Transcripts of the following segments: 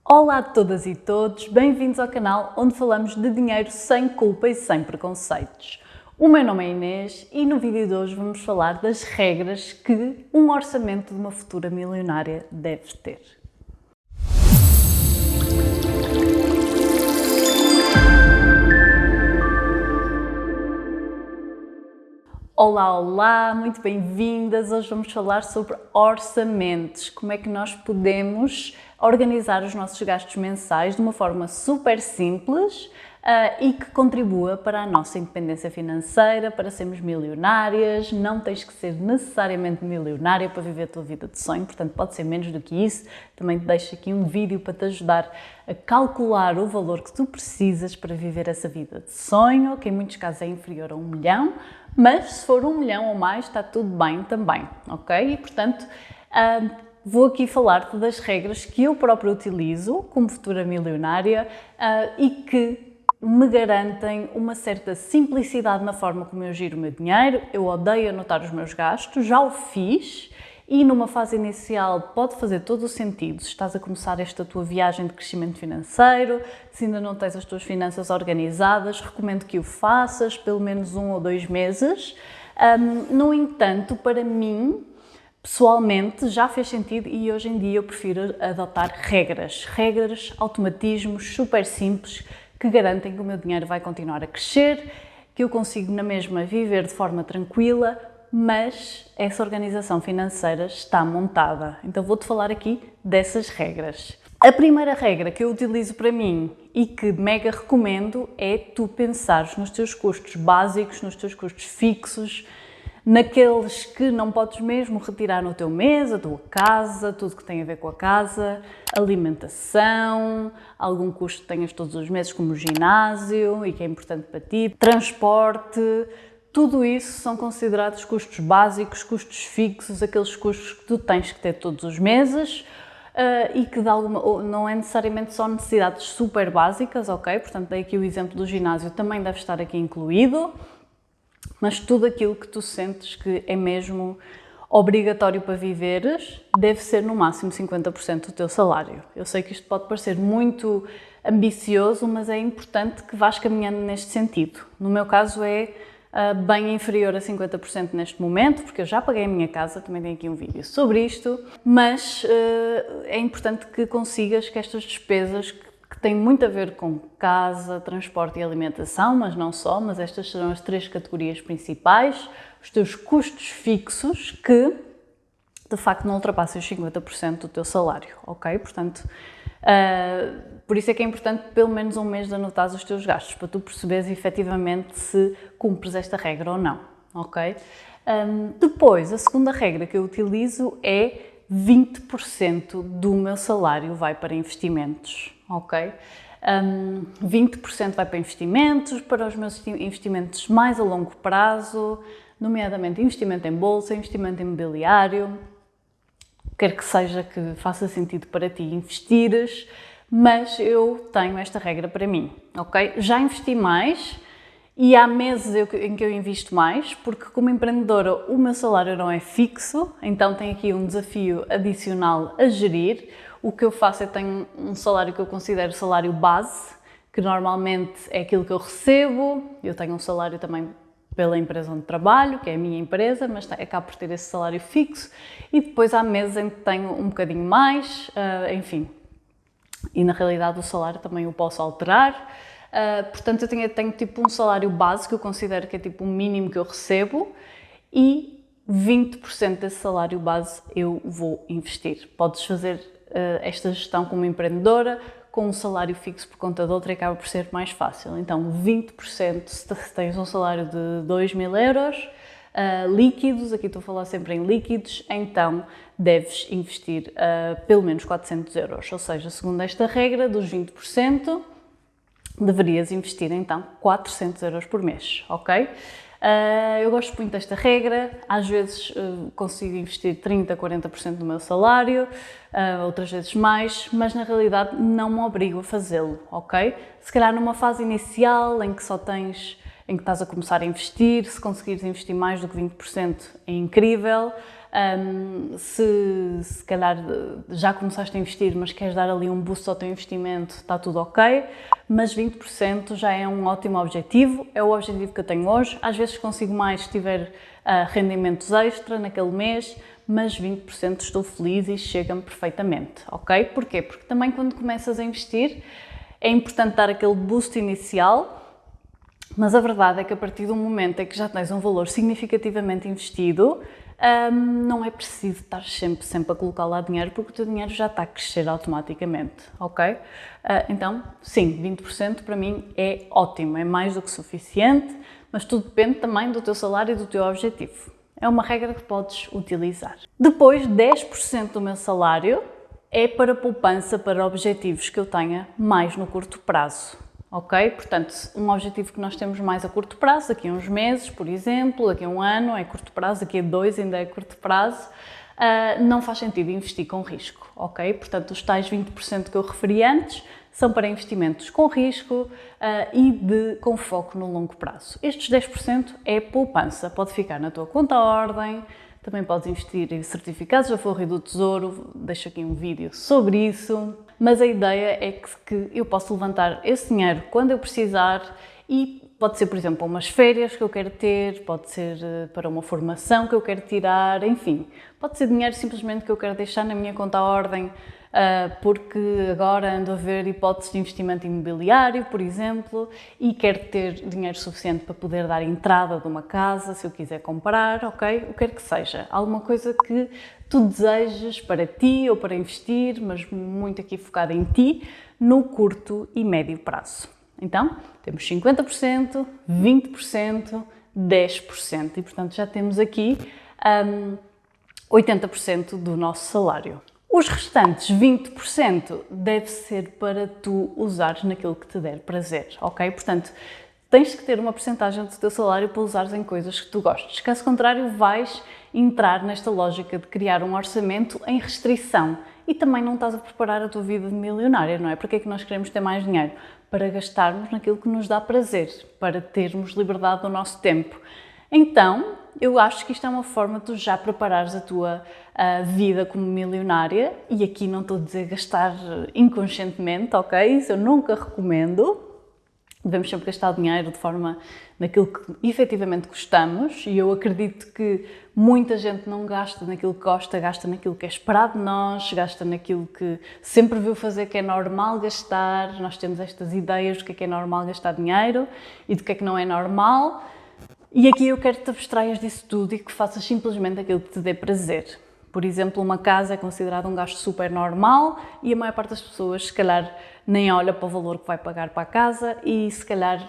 Olá a todas e todos, bem-vindos ao canal onde falamos de dinheiro sem culpa e sem preconceitos. O meu nome é Inês e no vídeo de hoje vamos falar das regras que um orçamento de uma futura milionária deve ter. Olá, olá, muito bem-vindas! Hoje vamos falar sobre orçamentos, como é que nós podemos organizar os nossos gastos mensais de uma forma super simples e que contribua para a nossa independência financeira, para sermos milionárias. Não tens que ser necessariamente milionária para viver a tua vida de sonho, portanto pode ser menos do que isso. Também te deixo aqui um vídeo para te ajudar a calcular o valor que tu precisas para viver essa vida de sonho, que em muitos casos é inferior a 1 milhão, mas se for 1 milhão ou mais está tudo bem também, ok? E portanto vou aqui falar-te das regras que eu própria utilizo como futura milionária e que me garantem uma certa simplicidade na forma como eu giro o meu dinheiro. Eu odeio anotar os meus gastos, já o fiz e numa fase inicial pode fazer todo o sentido. Se estás a começar esta tua viagem de crescimento financeiro, se ainda não tens as tuas finanças organizadas, recomendo que o faças pelo menos 1 ou 2 meses. No entanto, para mim, pessoalmente, já fez sentido e hoje em dia eu prefiro adotar regras, automatismos super simples que garantem que o meu dinheiro vai continuar a crescer, que eu consigo na mesma viver de forma tranquila, mas essa organização financeira está montada. Então vou-te falar aqui dessas regras. A primeira regra que eu utilizo para mim e que mega recomendo é tu pensares nos teus custos básicos, nos teus custos fixos, naqueles que não podes mesmo retirar no teu mês, a tua casa, tudo que tem a ver com a casa, alimentação, algum custo que tenhas todos os meses como ginásio e que é importante para ti, transporte, tudo isso são considerados custos básicos, custos fixos, aqueles custos que tu tens que ter todos os meses e que não é necessariamente só necessidades super básicas, ok? Portanto, dei aqui o exemplo do ginásio, também deve estar aqui incluído. Mas tudo aquilo que tu sentes que é mesmo obrigatório para viveres deve ser no máximo 50% do teu salário. Eu sei que isto pode parecer muito ambicioso, mas é importante que vás caminhando neste sentido. No meu caso é bem inferior a 50% neste momento, porque eu já paguei a minha casa, também tenho aqui um vídeo sobre isto, mas é importante que consigas que estas despesas que tem muito a ver com casa, transporte e alimentação, mas não só, mas estas serão as 3 categorias principais, os teus custos fixos que, de facto, não ultrapassem os 50% do teu salário, ok? Portanto, por isso é que é importante pelo menos 1 mês de anotar os teus gastos, para tu perceberes efetivamente se cumpres esta regra ou não, ok? Depois, a segunda regra que eu utilizo é 20% do meu salário vai para investimentos, ok? 20% vai para investimentos, para os meus investimentos mais a longo prazo, nomeadamente investimento em bolsa, investimento imobiliário, quer que seja que faça sentido para ti investires, mas eu tenho esta regra para mim, ok? Já investi mais e há meses em que eu invisto mais, porque como empreendedora o meu salário não é fixo, então tenho aqui um desafio adicional a gerir. O que eu faço é tenho um salário que eu considero salário base, que normalmente é aquilo que eu recebo. Eu tenho um salário também pela empresa onde trabalho, que é a minha empresa, mas acabo por ter esse salário fixo. E depois há meses em que tenho um bocadinho mais, enfim. E na realidade o salário também o posso alterar. Portanto, eu tenho tipo um salário base que eu considero que é tipo o mínimo que eu recebo e 20% desse salário base eu vou investir. Podes fazer esta gestão como empreendedora com um salário fixo por conta de outra e acaba por ser mais fácil. Então, 20% se tens um salário de 2.000 euros líquidos, aqui estou a falar sempre em líquidos, então deves investir pelo menos 400 euros. Ou seja, segundo esta regra dos 20%, deverias investir então 400 euros por mês, ok? Eu gosto muito desta regra, às vezes consigo investir 30%, 40% do meu salário, outras vezes mais, mas na realidade não me obrigo a fazê-lo, ok? Se calhar numa fase inicial em que estás a começar a investir, se conseguires investir mais do que 20% é incrível, Se calhar já começaste a investir, mas queres dar ali um boost ao teu investimento, está tudo ok, mas 20% já é um ótimo objetivo, é o objetivo que eu tenho hoje. Às vezes consigo mais se tiver rendimentos extra naquele mês, mas 20% estou feliz e chega-me perfeitamente, ok? Porquê? Porque também quando começas a investir é importante dar aquele boost inicial, mas a verdade é que a partir do momento em que já tens um valor significativamente investido, não é preciso estar sempre a colocar lá dinheiro, porque o teu dinheiro já está a crescer automaticamente, ok? Então, sim, 20% para mim é ótimo, é mais do que suficiente, mas tudo depende também do teu salário e do teu objetivo. É uma regra que podes utilizar. Depois, 10% do meu salário é para poupança, para objetivos que eu tenha mais no curto prazo. Ok? Portanto, um objetivo que nós temos mais a curto prazo, daqui a uns meses, por exemplo, daqui a um ano é curto prazo, daqui a 2 ainda é curto prazo, não faz sentido investir com risco, ok? Portanto, os tais 20% que eu referi antes são para investimentos com risco e com foco no longo prazo. Estes 10% é poupança, pode ficar na tua conta à ordem, também podes investir em certificados da Forra e do Tesouro, deixo aqui um vídeo sobre isso. Mas a ideia é que eu posso levantar esse dinheiro quando eu precisar e pode ser, por exemplo, para umas férias que eu quero ter, pode ser para uma formação que eu quero tirar, enfim. Pode ser dinheiro simplesmente que eu quero deixar na minha conta à ordem porque agora ando a ver hipóteses de investimento imobiliário, por exemplo, e quero ter dinheiro suficiente para poder dar entrada de uma casa, se eu quiser comprar, ok? O que quer que seja. Alguma coisa que tu desejes para ti ou para investir, mas muito aqui focada em ti, no curto e médio prazo. Então, temos 50%, 20%, 10% e, portanto, já temos aqui 80% do nosso salário. Os restantes 20% deve ser para tu usares naquilo que te der prazer, ok? Portanto, tens que ter uma porcentagem do teu salário para usares em coisas que tu gostes. Caso contrário, vais entrar nesta lógica de criar um orçamento em restrição e também não estás a preparar a tua vida de milionária, não é? Porque é que nós queremos ter mais dinheiro? Para gastarmos naquilo que nos dá prazer, para termos liberdade do nosso tempo. Então, eu acho que isto é uma forma de tu já preparares a tua vida como milionária, e aqui não estou a dizer gastar inconscientemente, ok? Isso eu nunca recomendo. Devemos sempre gastar dinheiro de forma naquilo que efetivamente gostamos, e eu acredito que muita gente não gasta naquilo que gosta, gasta naquilo que é esperado de nós, gasta naquilo que sempre viu fazer, que é normal gastar. Nós temos estas ideias do que é normal gastar dinheiro e do que é que não é normal. E aqui eu quero que te abstraias disso tudo e que faças simplesmente aquilo que te dê prazer. Por exemplo, uma casa é considerada um gasto super normal e a maior parte das pessoas, se calhar, nem olha para o valor que vai pagar para a casa e, se calhar,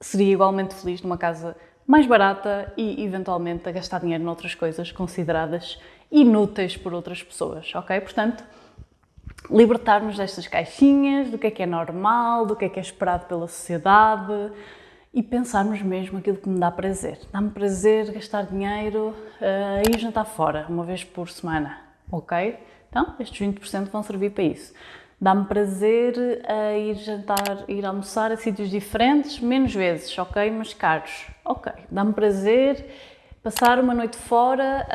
seria igualmente feliz numa casa mais barata e, eventualmente, a gastar dinheiro noutras coisas consideradas inúteis por outras pessoas, ok? Portanto, libertar-nos destas caixinhas, do que é normal, do que é esperado pela sociedade, e pensarmos mesmo aquilo que me dá prazer. Dá-me prazer gastar dinheiro a ir jantar fora, uma vez por semana, ok? Então, estes 20% vão servir para isso. Dá-me prazer a ir jantar, ir almoçar a sítios diferentes, menos vezes, ok? Mas caros, ok. Dá-me prazer passar uma noite fora,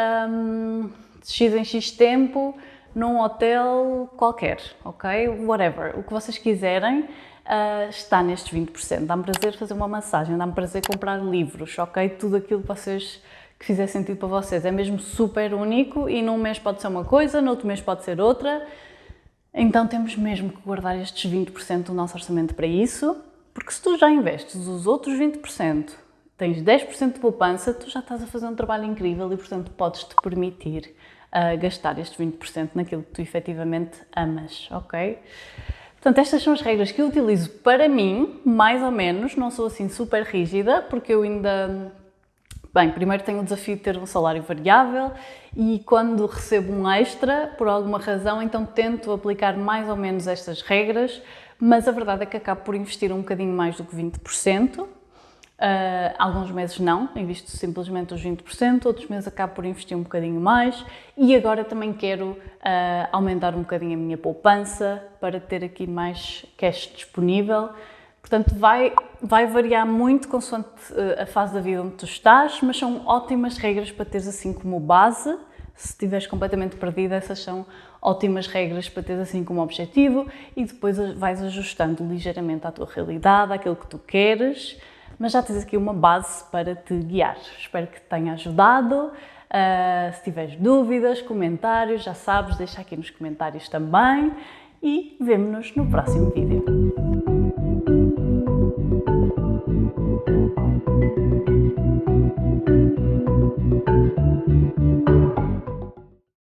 de X em X tempo, num hotel qualquer, ok? Whatever, o que vocês quiserem. Está nestes 20%. Dá-me prazer fazer uma massagem, dá-me prazer comprar livros, ok? Tudo aquilo que fizer sentido para vocês. É mesmo super único e num mês pode ser uma coisa, no outro mês pode ser outra. Então temos mesmo que guardar estes 20% do nosso orçamento para isso, porque se tu já investes os outros 20%, tens 10% de poupança, tu já estás a fazer um trabalho incrível e, portanto, podes-te permitir gastar estes 20% naquilo que tu efetivamente amas, ok? Portanto, estas são as regras que eu utilizo para mim, mais ou menos. Não sou assim super rígida, porque eu ainda... Bem, primeiro tenho o desafio de ter um salário variável e quando recebo um extra, por alguma razão, então tento aplicar mais ou menos estas regras, mas a verdade é que acabo por investir um bocadinho mais do que 20%. Alguns meses não, invisto simplesmente os 20%, outros meses acabo por investir um bocadinho mais e agora também quero aumentar um bocadinho a minha poupança para ter aqui mais cash disponível. Portanto, vai variar muito consoante a fase da vida onde tu estás, mas são ótimas regras para teres assim como base, Se estiveres completamente perdida, essas são ótimas regras para teres assim como objetivo e depois vais ajustando ligeiramente à tua realidade, àquilo que tu queres, mas já tens aqui uma base para te guiar. Espero que te tenha ajudado. Se tiveres dúvidas, comentários, já sabes, deixa aqui nos comentários também e vemo-nos no próximo vídeo.